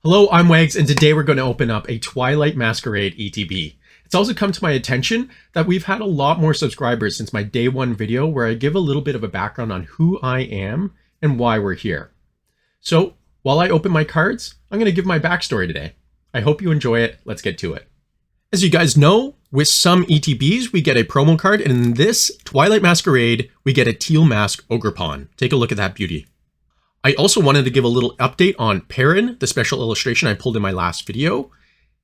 Hello, I'm Wags, and today we're going to open up a Twilight Masquerade ETB. It's also come to my attention that we've had a lot more subscribers since my day one video where I give a little bit of a background on who I am and why we're here. So, while I open my cards, I'm going to give my backstory today. I hope you enjoy it. Let's get to it. As you guys know, with some ETBs, we get a promo card, and in this Twilight Masquerade, we get a Teal Mask Ogrepon. Take a look at that beauty. I also wanted to give a little update on Perrin, the special illustration I pulled in my last video.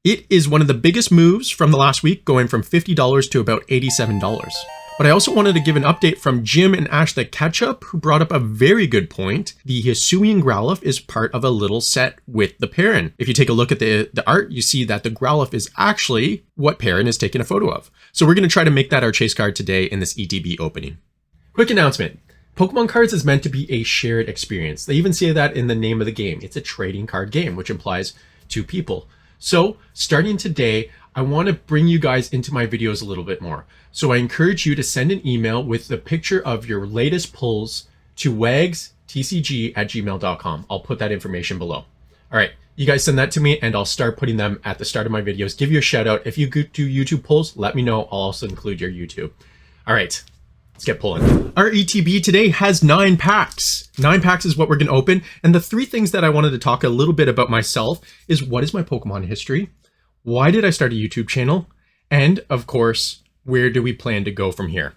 It is one of the biggest moves from the last week, going from $50 to about $87. But I also wanted to give an update from Jim and Ash the Ketchup, who brought up a very good point. The Hisuian Growlithe is part of a little set with the Perrin. If you take a look at the art, you see that the Growlithe is actually what Perrin is taking a photo of. So we're going to try to make that our chase card today in this ETB opening. Quick announcement. Pokemon cards is meant to be a shared experience. They even say that in the name of the game. It's a trading card game, which implies two people. So starting today, I want to bring you guys into my videos a little bit more. So I encourage you to send an email with the picture of your latest pulls to wagstcg@gmail.com. I'll put that information below. All right, you guys send that to me and I'll start putting them at the start of my videos. Give you a shout out. If you do YouTube polls, let me know. I'll also include your YouTube. All right. Let's get pulling. Our ETB today has 9 packs. 9 packs is what we're going to open. And the 3 things that I wanted to talk a little bit about myself is what is my Pokemon history? Why did I start a YouTube channel? And of course, where do we plan to go from here?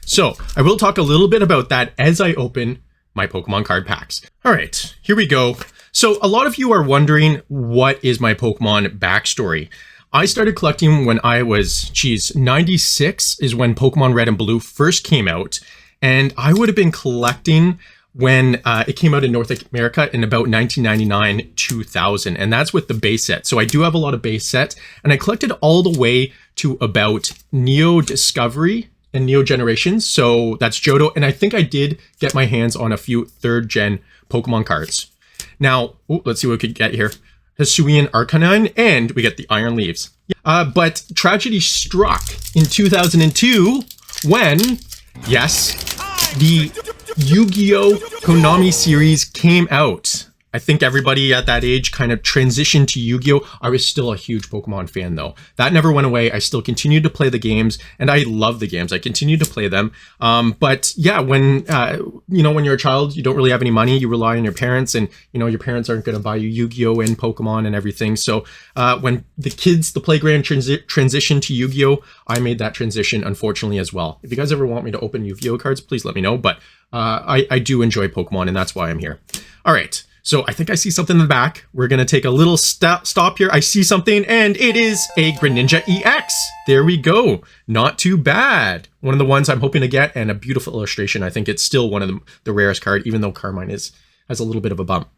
So I will talk a little bit about that as I open my Pokemon card packs. All right, here we go. So a lot of you are wondering, what is my Pokemon backstory? I started collecting when I was, 96 is when Pokemon Red and Blue first came out. And I would have been collecting when it came out in North America in about 1999, 2000. And that's with the base set. So I do have a lot of base sets. And I collected all the way to about Neo Discovery and Neo Generations. So that's Johto. And I think I did get my hands on a few 3rd gen Pokemon cards. Now, let's see what we could get here. Hisuian Arcanine, and we get the Iron Leaves. But tragedy struck in 2002 when, yes, the Yu-Gi-Oh! Konami series came out. I think everybody at that age kind of transitioned to Yu-Gi-Oh! I was still a huge Pokemon fan though. That never went away. I still continued to play the games, and I love the games. I continued to play them. But yeah, when when you're a child, you don't really have any money. You rely on your parents, and your parents aren't going to buy you Yu-Gi-Oh! And Pokemon and everything. So when the playground transitioned to Yu-Gi-Oh!, I made that transition, unfortunately, as well. If you guys ever want me to open Yu-Gi-Oh! Cards, please let me know. But I do enjoy Pokemon, and that's why I'm here. All right. So I think I see something in the back. We're going to take a little stop here. I see something, and it is a Greninja EX. There we go. Not too bad. One of the ones I'm hoping to get, and a beautiful illustration. I think it's still one of the rarest card, even though Carmine has a little bit of a bump.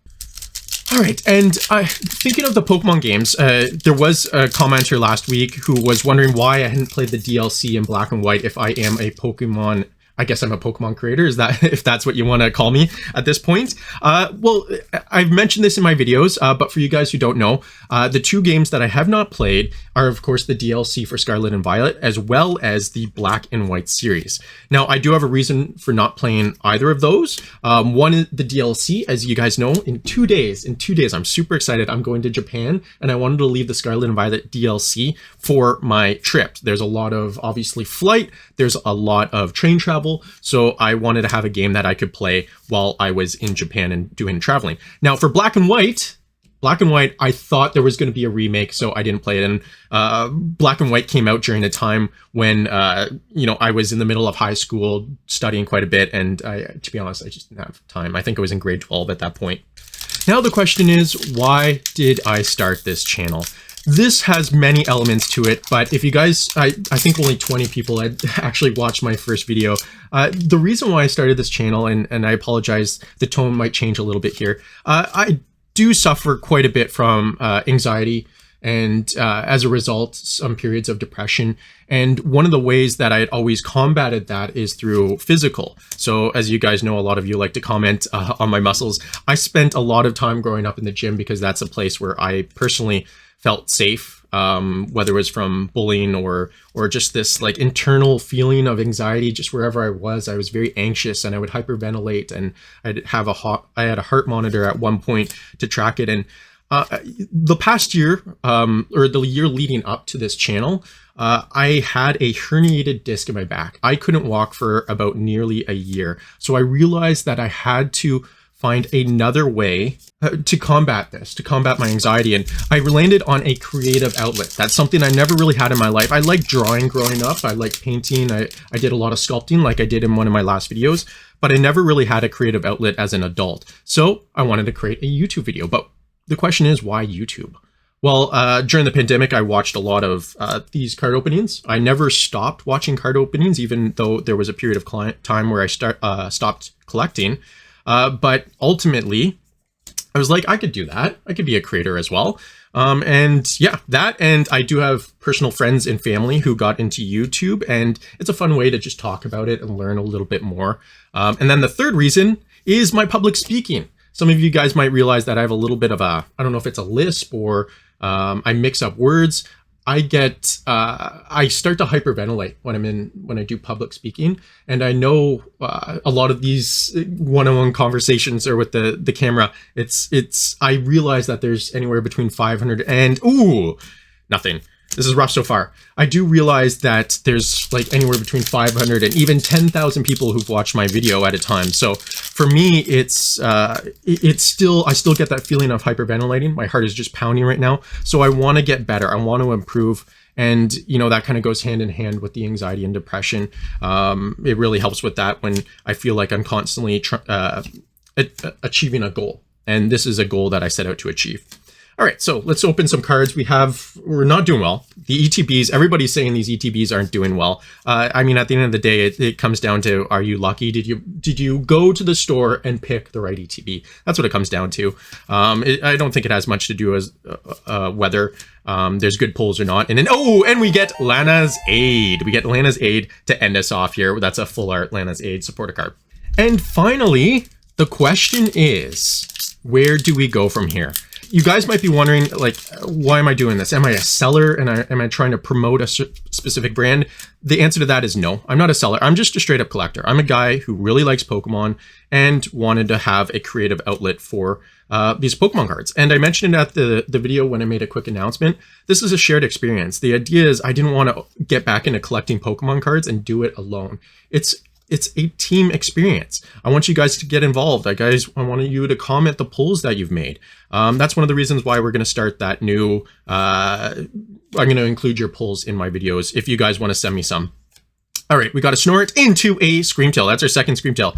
All right, and thinking of the Pokemon games, there was a commenter last week who was wondering why I hadn't played the DLC in Black and White if I am a Pokemon. I guess I'm a Pokemon creator, is that if that's what you want to call me at this point? Well, I've mentioned this in my videos, but for you guys who don't know, the 2 games that I have not played are, of course, the DLC for Scarlet and Violet, as well as the Black and White series. Now, I do have a reason for not playing either of those. One is the DLC, as you guys know, in 2 days. I'm super excited. I'm going to Japan, and I wanted to leave the Scarlet and Violet DLC for my trip. There's a lot of, obviously, flight. There's a lot of train travel. So I wanted to have a game that I could play while I was in Japan and doing traveling. Now for Black and White, I thought there was going to be a remake, so I didn't play it. And Black and White came out during a time when, I was in the middle of high school studying quite a bit. And to be honest, I just didn't have time. I think I was in grade 12 at that point. Now the question is, why did I start this channel? This has many elements to it, but if you guys, I think only 20 people had actually watched my first video. The reason why I started this channel, and I apologize, the tone might change a little bit here. I do suffer quite a bit from anxiety, and as a result, some periods of depression. And one of the ways that I had always combated that is through physical. So as you guys know, a lot of you like to comment on my muscles. I spent a lot of time growing up in the gym because that's a place where I personally felt safe, whether it was from bullying or just this like internal feeling of anxiety. Just wherever I was very anxious, and I would hyperventilate, and I had a heart monitor at one point to track it. And The past year, or the year leading up to this channel, I had a herniated disc in my back. I couldn't walk for about nearly a year. So I realized that I had to find another way to combat this, to combat my anxiety. And I landed on a creative outlet. That's something I never really had in my life. I liked drawing growing up. I liked painting. I did a lot of sculpting like I did in one of my last videos, but I never really had a creative outlet as an adult. So I wanted to create a YouTube video. But the question is, why YouTube? Well, during the pandemic, I watched a lot of these card openings. I never stopped watching card openings, even though there was a period of time where I stopped collecting. But ultimately, I was like, I could do that. I could be a creator as well. And yeah, that, and I do have personal friends and family who got into YouTube, and it's a fun way to just talk about it and learn a little bit more. And then the third reason is my public speaking. Some of you guys might realize that I have a little bit of a, I don't know if it's a lisp or I mix up words. I start to hyperventilate when I do public speaking. And I know a lot of these one-on-one conversations or with the camera, I realize that there's anywhere between 500 and, nothing. This is rough so far. I do realize that there's like anywhere between 500 and even 10,000 people who've watched my video at a time. So for me, I still get that feeling of hyperventilating. My heart is just pounding right now. So I want to get better. I want to improve. And, you know, that kind of goes hand in hand with the anxiety and depression. It really helps with that when I feel like I'm constantly achieving a goal. And this is a goal that I set out to achieve. All right, so let's open some cards. We're not doing well. The ETBs, everybody's saying these ETBs aren't doing well. I mean, at the end of the day, it comes down to, are you lucky? Did you go to the store and pick the right ETB? That's what it comes down to. I don't think it has much to do with whether there's good pulls or not. And then, and we get Lana's Aid. We get Lana's Aid to end us off here. That's a full art Lana's Aid supporter card. And finally, the question is, where do we go from here? You guys might be wondering, like, why am I doing this? Am I a seller and am I trying to promote a specific brand? The answer to that is no, I'm not a seller. I'm just a straight up collector. I'm a guy who really likes Pokemon and wanted to have a creative outlet for these Pokemon cards. And I mentioned it at the video when I made a quick announcement. This is a shared experience. The idea is I didn't want to get back into collecting Pokemon cards and do it alone. It's a team experience. I want you guys to get involved. I want you to comment the polls that you've made. That's one of the reasons why we're going to start that new, I'm going to include your polls in my videos if you guys want to send me some. All right, we got a Snort into a Screamtail. That's our second Screamtail.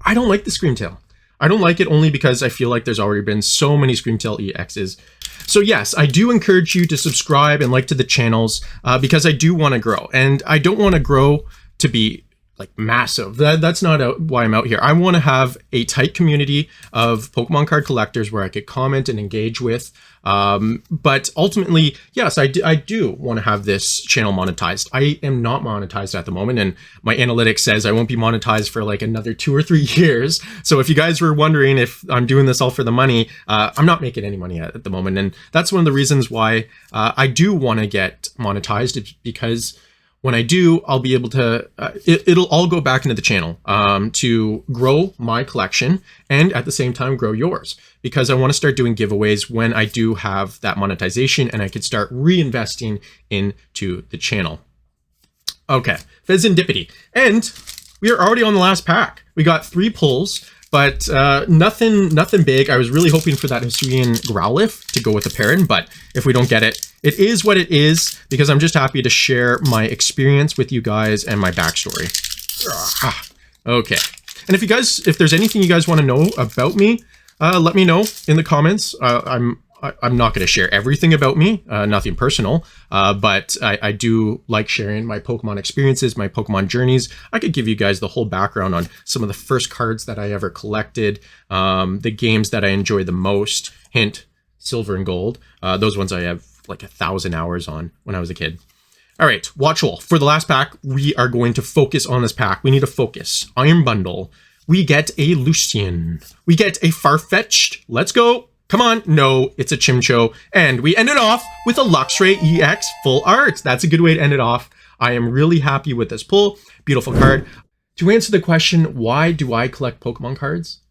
I don't like the Screamtail. I don't like it only because I feel like there's already been so many Screamtail EXs. So yes, I do encourage you to subscribe and like to the channels because I do want to grow. And I don't want to grow to be like massive. That's not why I'm out here. I want to have a tight community of Pokemon card collectors where I could comment and engage with. But ultimately, yes, I do want to have this channel monetized. I am not monetized at the moment, and my analytics says I won't be monetized for like another 2 or 3 years. So if you guys were wondering if I'm doing this all for the money, I'm not making any money at the moment. And that's one of the reasons why I do want to get monetized, because when I do, I'll be able to, it'll all go back into the channel to grow my collection and at the same time grow yours, because I want to start doing giveaways when I do have that monetization and I could start reinvesting into the channel. Okay, Fezandipity. And we are already on the last pack. We got 3 pulls, but nothing big. I was really hoping for that Hisuian Growlithe to go with the Perrin, but if we don't get it, it is what it is, because I'm just happy to share my experience with you guys and my backstory. Okay. And if there's anything you guys want to know about me, let me know in the comments. I'm not going to share everything about me, nothing personal, but I do like sharing my Pokemon experiences, my Pokemon journeys. I could give you guys the whole background on some of the first cards that I ever collected, the games that I enjoy the most, hint, Silver and Gold. Those ones I have like 1,000 hours on when I was a kid. All right, Watchwall. For the last pack, we are going to focus on this pack. We need to focus. Iron Bundle. We get a Lucian. We get a Farfetch'd. Let's go. Come on. No, it's a Chimcho. And we end it off with a Luxray EX full art. That's a good way to end it off. I am really happy with this pull. Beautiful card. To answer the question, why do I collect Pokemon cards?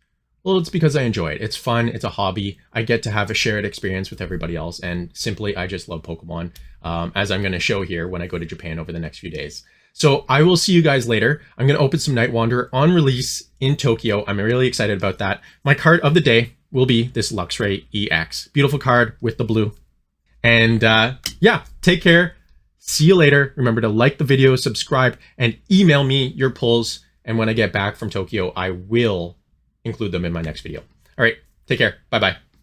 Well, it's because I enjoy it. It's fun. It's a hobby. I get to have a shared experience with everybody else. And simply, I just love Pokemon, as I'm going to show here when I go to Japan over the next few days. So I will see you guys later. I'm going to open some Night Wanderer on release in Tokyo. I'm really excited about that. My card of the day will be this Luxray EX. Beautiful card with the blue. And yeah, take care. See you later. Remember to like the video, subscribe, and email me your pulls. And when I get back from Tokyo, I will include them in my next video. All right, take care. Bye-bye.